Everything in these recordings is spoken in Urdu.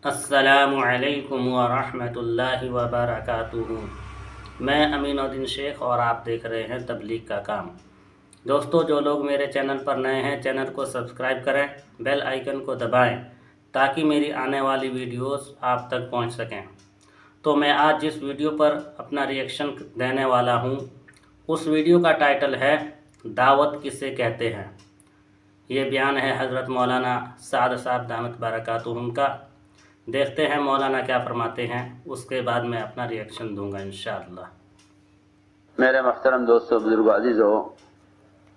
السلام علیکم ورحمۃ اللہ وبرکاتہ۔ میں امین الدین شیخ اور آپ دیکھ رہے ہیں تبلیغ کا کام۔ دوستو، جو لوگ میرے چینل پر نئے ہیں چینل کو سبسکرائب کریں، بیل آئیکن کو دبائیں تاکہ میری آنے والی ویڈیوز آپ تک پہنچ سکیں۔ تو میں آج جس ویڈیو پر اپنا ریئیکشن دینے والا ہوں اس ویڈیو کا ٹائٹل ہے دعوت کسے کہتے ہیں۔ یہ بیان ہے حضرت مولانا سعد صاحب دامت برکاتہم کا۔ دیکھتے ہیں مولانا کیا فرماتے ہیں، اس کے بعد میں اپنا ریئیکشن دوں گا انشاءاللہ۔ میرے محترم دوستو، بزرگو، عزیزو،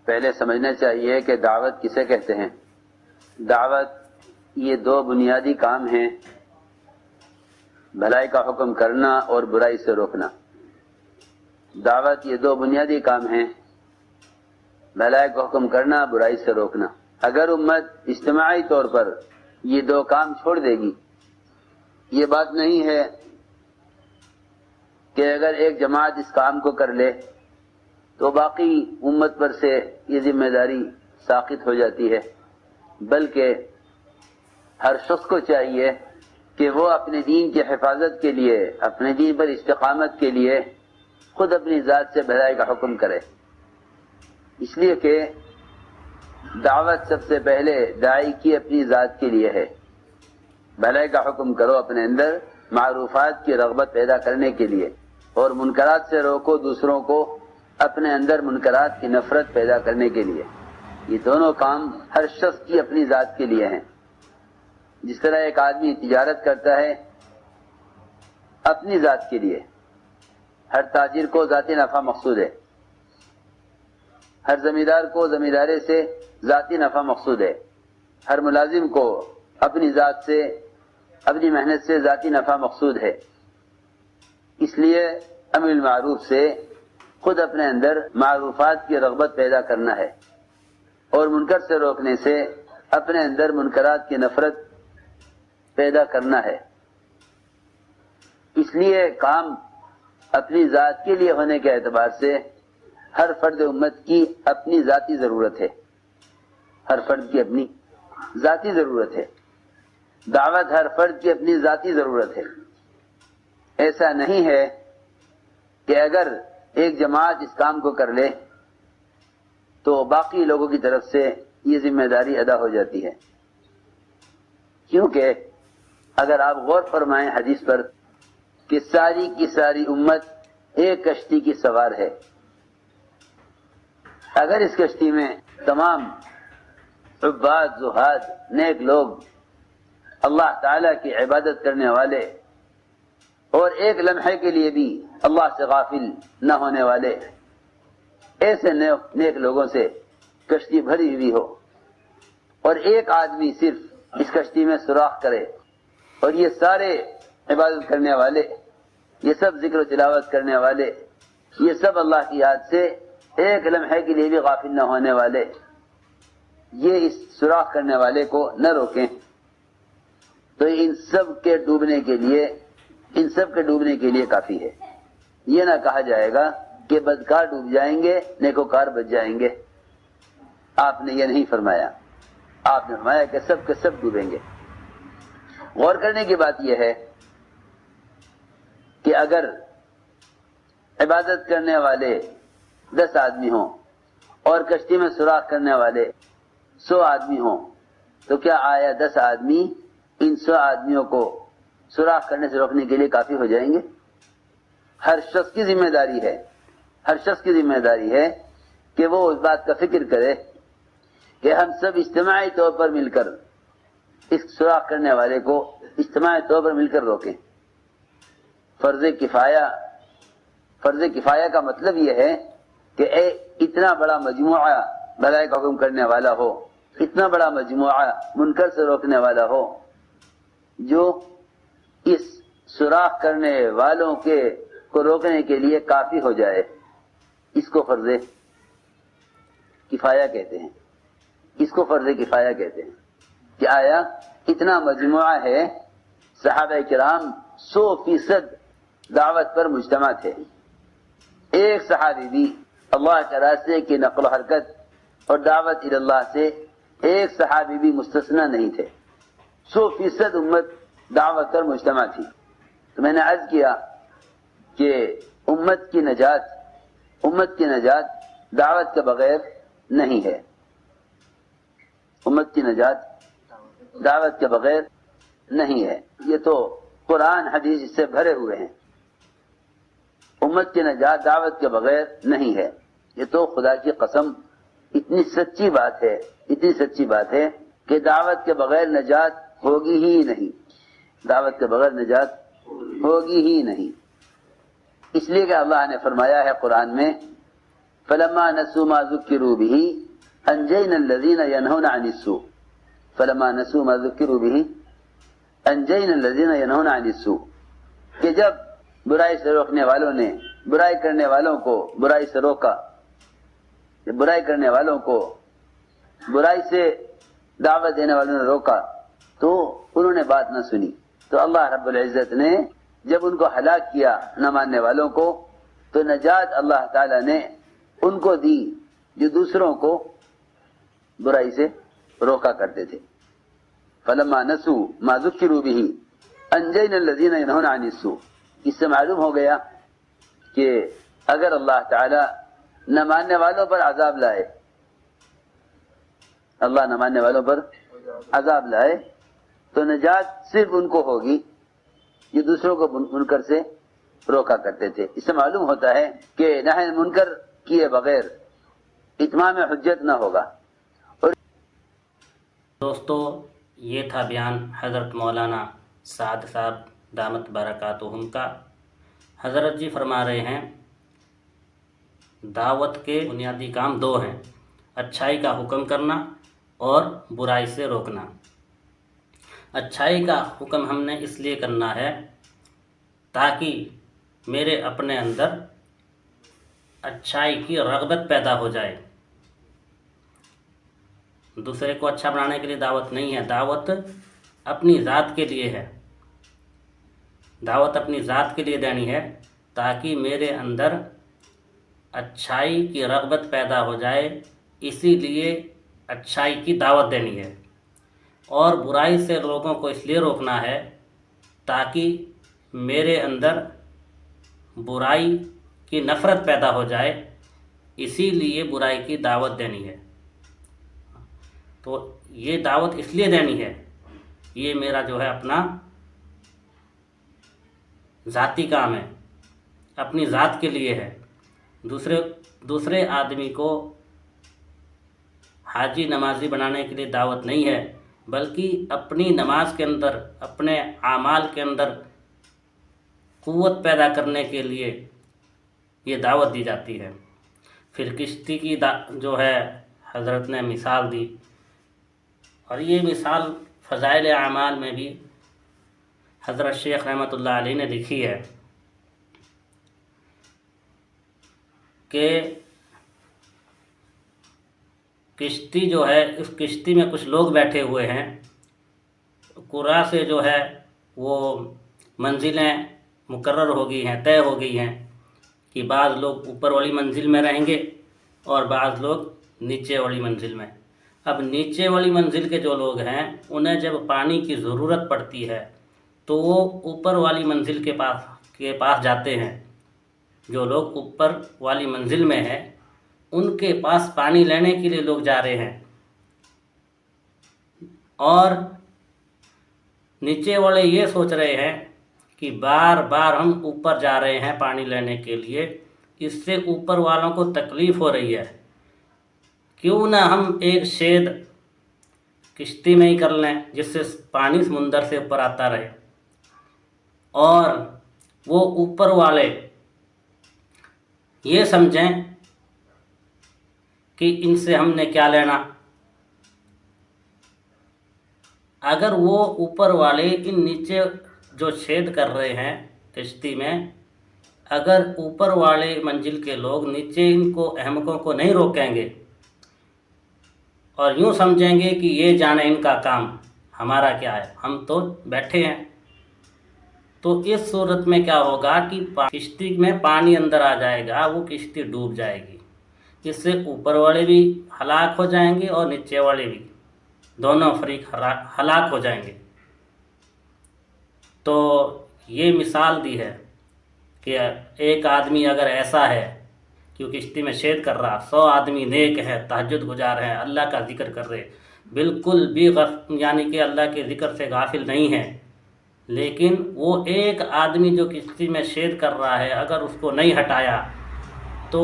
پہلے سمجھنا چاہیے کہ دعوت کسے کہتے ہیں۔ دعوت یہ دو بنیادی کام ہیں، بھلائی کا حکم کرنا اور برائی سے روکنا۔ دعوت یہ دو بنیادی کام ہیں، بھلائی کا حکم کرنا، برائی سے روکنا۔ اگر امت اجتماعی طور پر یہ دو کام چھوڑ دے گی، یہ بات نہیں ہے کہ اگر ایک جماعت اس کام کو کر لے تو باقی امت پر سے یہ ذمہ داری ساقط ہو جاتی ہے، بلکہ ہر شخص کو چاہیے کہ وہ اپنے دین کی حفاظت کے لیے، اپنے دین پر استقامت کے لیے خود اپنی ذات سے بھلائی کا حکم کرے۔ اس لیے کہ دعوت سب سے پہلے داعی کی اپنی ذات کے لیے ہے۔ بھلائی کا حکم کرو اپنے اندر معروفات کی رغبت پیدا کرنے کے لیے، اور منکرات سے روکو دوسروں کو اپنے اندر منکرات کی نفرت پیدا کرنے کے لیے۔ یہ دونوں کام ہر شخص کی اپنی ذات کے لیے ہیں۔ جس طرح ایک آدمی تجارت کرتا ہے اپنی ذات کے لیے، ہر تاجر کو ذاتی نفع مقصود ہے، ہر زمیندار کو زمینداری سے ذاتی نفع مقصود ہے، ہر ملازم کو اپنی ذات سے، اپنی محنت سے ذاتی نفع مقصود ہے۔ اس لیے امر بالمعروف سے خود اپنے اندر معروفات کی رغبت پیدا کرنا ہے، اور منکر سے روکنے سے اپنے اندر منکرات کی نفرت پیدا کرنا ہے۔ اس لیے کام اپنی ذات کے لیے ہونے کے اعتبار سے ہر فرد امت کی اپنی ذاتی ضرورت ہے، ہر فرد کی اپنی ذاتی ضرورت ہے۔ دعوت ہر فرد کی اپنی ذاتی ضرورت ہے۔ ایسا نہیں ہے کہ اگر ایک جماعت اس کام کو کر لے تو باقی لوگوں کی طرف سے یہ ذمہ داری ادا ہو جاتی ہے، کیونکہ اگر آپ غور فرمائیں حدیث پر کہ ساری کی ساری امت ایک کشتی کی سوار ہے، اگر اس کشتی میں تمام عباد، زہاد، نیک لوگ، اللہ تعالیٰ کی عبادت کرنے والے اور ایک لمحے کے لیے بھی اللہ سے غافل نہ ہونے والے، ایسے نیک لوگوں سے کشتی بھری ہوئی ہو، اور ایک آدمی صرف اس کشتی میں سوراخ کرے، اور یہ سارے عبادت کرنے والے، یہ سب ذکر و تلاوت کرنے والے، یہ سب اللہ کی یاد سے ایک لمحے کے لیے بھی غافل نہ ہونے والے، یہ اس سوراخ کرنے والے کو نہ روکیں، تو ان سب کے ڈوبنے کے لیے کافی ہے۔ یہ نہ کہا جائے گا کہ بدکار ڈوب جائیں گے، نیکوکار بچ جائیں گے۔ آپ نے یہ نہیں فرمایا، آپ نے فرمایا کہ سب کے سب ڈوبیں گے۔ غور کرنے کی بات یہ ہے کہ اگر عبادت کرنے والے 10 آدمی ہوں اور کشتی میں سوراخ کرنے والے 100 آدمی ہوں، تو کیا آیا 10 آدمی ان 100 آدمیوں کو سوراخ کرنے سے روکنے کے لیے کافی ہو جائیں گے؟ ہر شخص کی ذمہ داری ہے، ہر شخص کی ذمہ داری ہے کہ وہ اس بات کا فکر کرے کہ ہم سب اجتماعی طور پر مل کر اس سوراخ کرنے والے کو اجتماعی طور پر مل کر روکیں۔ فرض کفایہ کا مطلب یہ ہے کہ اتنا بڑا مجموعہ بھلائی کا حکم کرنے والا ہو، اتنا بڑا مجموعہ منکر سے روکنے والا ہو، جو اس سوراخ کرنے والوں کو روکنے کے لیے کافی ہو جائے، اس کو فرض کفایہ کہتے ہیں۔ اس کو فرض کفایہ کہتے ہیں کہ آیا اتنا مجموعہ ہے، صحابہ کرام 100% دعوت پر مجتمع تھے، ایک صحابی بھی اللہ کے راستے کی نقل و حرکت اور دعوت الی اللہ سے ایک صحابی بھی مستثنی نہیں تھے۔ 100% امت دعوت اور مجتمع تھی. تو میں نے عرض کیا کہ امت کی نجات دعوت کے بغیر نہیں ہے. امت کی نجات دعوت کے بغیر نہیں ہے. یہ تو قرآن حدیث سے بھرے ہوئے ہیں. امت کی نجات دعوت کے بغیر نہیں ہے. یہ تو خدا کی قسم اتنی سچی بات ہے کہ دعوت کے بغیر نجات ہوگی ہی نہیں. دعوت کے بغیر نجات ہوگی ہی نہیں. اس لیے کہ اللہ نے فرمایا ہے قرآن میں فلما نسوا ما ذکروا به انجینا الذین ینہون عن السوء. فلما نسوا ما ذکروا به انجینا الذین ینہون عن السوء. کہ جب برائی سے روکنے والوں نے برائی کرنے والوں کو برائی سے روکا، جب برائی کرنے والوں کو برائی سے دعوت دینے والوں نے روکا تو انہوں نے بات نہ سنی. تو اللہ رب العزت نے جب ان کو ہلاک کیا نہ ماننے والوں کو، تو نجات اللہ تعالی نے ان کو دی جو دوسروں کو برائی سے روکا کرتے تھے. فلما نسوا ما ذکروا به انجینا الذین ینہون عن السوء. اس سے معلوم ہو گیا کہ اگر اللہ تعالی نہ ماننے والوں پر عذاب لائے، اللہ نہ ماننے والوں پر عذاب لائے، تو نجات صرف ان کو ہوگی جو دوسروں کو منکر سے روکا کرتے تھے. اس سے معلوم ہوتا ہے کہ نہی منکر کیے بغیر اتمام حجت نہ ہوگا. اور دوستو، یہ تھا بیان حضرت مولانا سعد صاحب دامت برکاتہم کا. حضرت جی فرما رہے ہیں دعوت کے بنیادی کام دو ہیں: اچھائی کا حکم کرنا اور برائی سے روکنا. اچھائی کا حکم ہم نے اس لیے کرنا ہے تاکہ میرے اپنے اندر اچھائی کی رغبت پیدا ہو جائے. دوسرے کو اچھا بنانے کے لیے دعوت نہیں ہے، دعوت اپنی ذات کے لیے ہے. دعوت اپنی ذات کے لیے دینی ہے تاکہ میرے اندر اچھائی کی رغبت پیدا ہو جائے. اسی لیے اچھائی کی دعوت دینی ہے. اور برائی سے لوگوں کو اس لیے روکنا ہے تاکہ میرے اندر برائی کی نفرت پیدا ہو جائے. اسی لیے برائی کی دعوت دینی ہے. تو یہ دعوت اس لیے دینی ہے، یہ میرا جو ہے اپنا ذاتی کام ہے، اپنی ذات کے لیے ہے. دوسرے آدمی کو حاجی نمازی بنانے کے لیے دعوت نہیں ہے، بلکہ اپنی نماز کے اندر، اپنے اعمال کے اندر قوت پیدا کرنے کے لیے یہ دعوت دی جاتی ہے. پھر کشتی کی جو ہے حضرت نے مثال دی، اور یہ مثال فضائل اعمال میں بھی حضرت شیخ رحمۃ اللہ علیہ نے لکھی ہے کہ کشتی جو ہے، اس کشتی میں کچھ لوگ بیٹھے ہوئے ہیں. قرا سے جو ہے وہ منزلیں مقرر ہو گئی ہیں، طے ہو گئی ہیں کہ بعض لوگ اوپر والی منزل میں رہیں گے اور بعض لوگ نیچے والی منزل میں. اب نیچے والی منزل کے جو لوگ ہیں انہیں جب پانی کی ضرورت پڑتی ہے تو وہ اوپر والی منزل کے پاس جاتے ہیں. جو لوگ اوپر والی منزل میں ہیں ان کے پاس پانی لینے کے لیے لوگ جا رہے ہیں، اور نیچے والے یہ سوچ رہے ہیں کہ بار بار ہم اوپر جا رہے ہیں پانی لینے کے لیے، اس سے اوپر والوں کو تکلیف ہو رہی ہے، کیوں نہ ہم ایک شید کشتی میں ہی کر لیں جس سے پانی سمندر سے اوپر آتا رہے. اور وہ اوپر والے یہ سمجھیں کہ ان سے ہم نے کیا لینا. اگر وہ اوپر والے ان نیچے جو چھید کر رہے ہیں کشتی میں، اگر اوپر والے منزل کے لوگ نیچے ان کو احمقوں کو نہیں روکیں گے اور یوں سمجھیں گے کہ یہ جانے ان کا کام، ہمارا کیا ہے، ہم تو بیٹھے ہیں، تو اس صورت میں کیا ہوگا کہ کشتی میں پانی اندر آ جائے گا، وہ کشتی ڈوب جائے گی. اس سے اوپر والے بھی ہلاک ہو جائیں گے اور نیچے والے بھی، دونوں فریق ہلاک ہو جائیں گے. تو یہ مثال دی ہے کہ ایک آدمی اگر ایسا ہے کہ وہ کشتی میں شیر کر رہا، 100 آدمی نیک ہے، تہجد گزار ہیں، اللہ کا ذکر کر رہے، بالکل بھی یعنی کہ اللہ کے ذکر سے غافل نہیں ہے، لیکن وہ ایک آدمی جو کشتی میں شیر کر رہا ہے اگر اس کو نہیں ہٹایا تو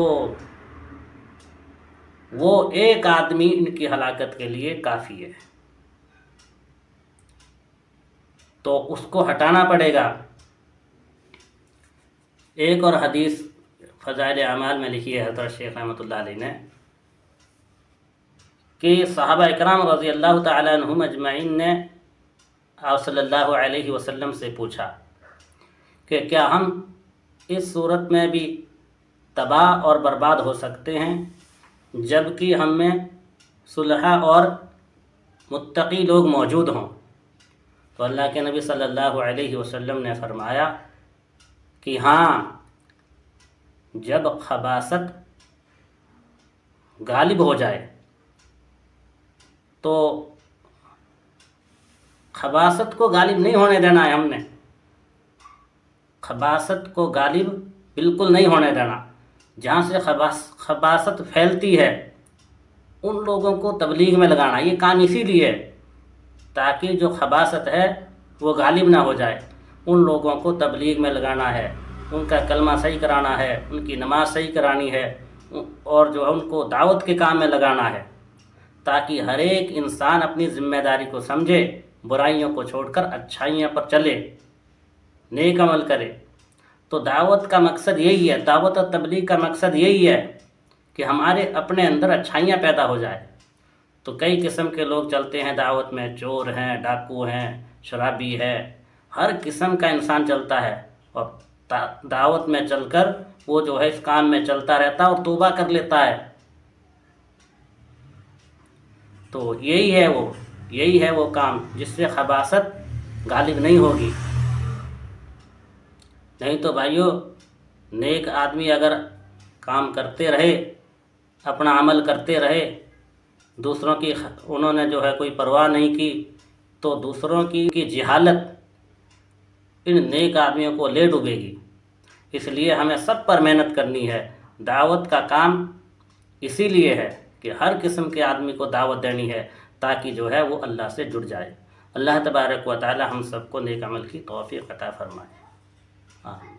وہ ایک آدمی ان کی ہلاکت کے لیے کافی ہے، تو اس کو ہٹانا پڑے گا۔ ایک اور حدیث فضائل اعمال میں لکھی ہے حضرت شیخ رحمۃ اللہ علیہ نے کہ صحابہ اکرام رضی اللہ تعالیٰ عنہم اجمعین نے آپ صلی اللہ علیہ وسلم سے پوچھا کہ کیا ہم اس صورت میں بھی تباہ اور برباد ہو سکتے ہیں جبکہ ہم میں صلحاء اور متقی لوگ موجود ہوں؟ تو اللہ کے نبی صلی اللہ علیہ وسلم نے فرمایا کہ ہاں، جب خباثت غالب ہو جائے تو خباثت کو غالب نہیں ہونے دینا ہے، ہم نے خباثت کو غالب بالکل نہیں ہونے دینا۔ جہاں سے خباثت پھیلتی ہے ان لوگوں کو تبلیغ میں لگانا، یہ کام اسی لیے تاکہ جو خباثت ہے وہ غالب نہ ہو جائے، ان لوگوں کو تبلیغ میں لگانا ہے، ان کا کلمہ صحیح کرانا ہے، ان کی نماز صحیح کرانی ہے، اور جو ہے ان کو دعوت کے کام میں لگانا ہے، تاکہ ہر ایک انسان اپنی ذمہ داری کو سمجھے، برائیوں کو چھوڑ کر اچھائیوں پر چلے، نیک عمل کرے۔ تو دعوت کا مقصد یہی ہے، دعوت اور تبلیغ کا مقصد یہی ہے کہ ہمارے اپنے اندر اچھائیاں پیدا ہو جائے۔ تو کئی قسم کے لوگ چلتے ہیں دعوت میں، چور ہیں، ڈاکو ہیں، شرابی ہے، ہر قسم کا انسان چلتا ہے، اور دعوت میں چل کر وہ جو ہے اس کام میں چلتا رہتا اور توبہ کر لیتا ہے۔ تو یہی ہے وہ کام جس سے خباثت غالب نہیں ہوگی۔ نہیں تو بھائیو، نیک آدمی اگر کام کرتے رہے، اپنا عمل کرتے رہے، دوسروں کی انہوں نے جو ہے کوئی پرواہ نہیں کی، تو دوسروں کی جہالت ان نیک آدمیوں کو لے ڈوبے گی۔ اس لیے ہمیں سب پر محنت کرنی ہے۔ دعوت کا کام اسی لیے ہے کہ ہر قسم کے آدمی کو دعوت دینی ہے تاکہ جو ہے وہ اللہ سے جڑ جائے۔ اللہ تبارک و تعالی ہم سب کو نیک عمل کی توفیق عطا فرمائے۔ آمین۔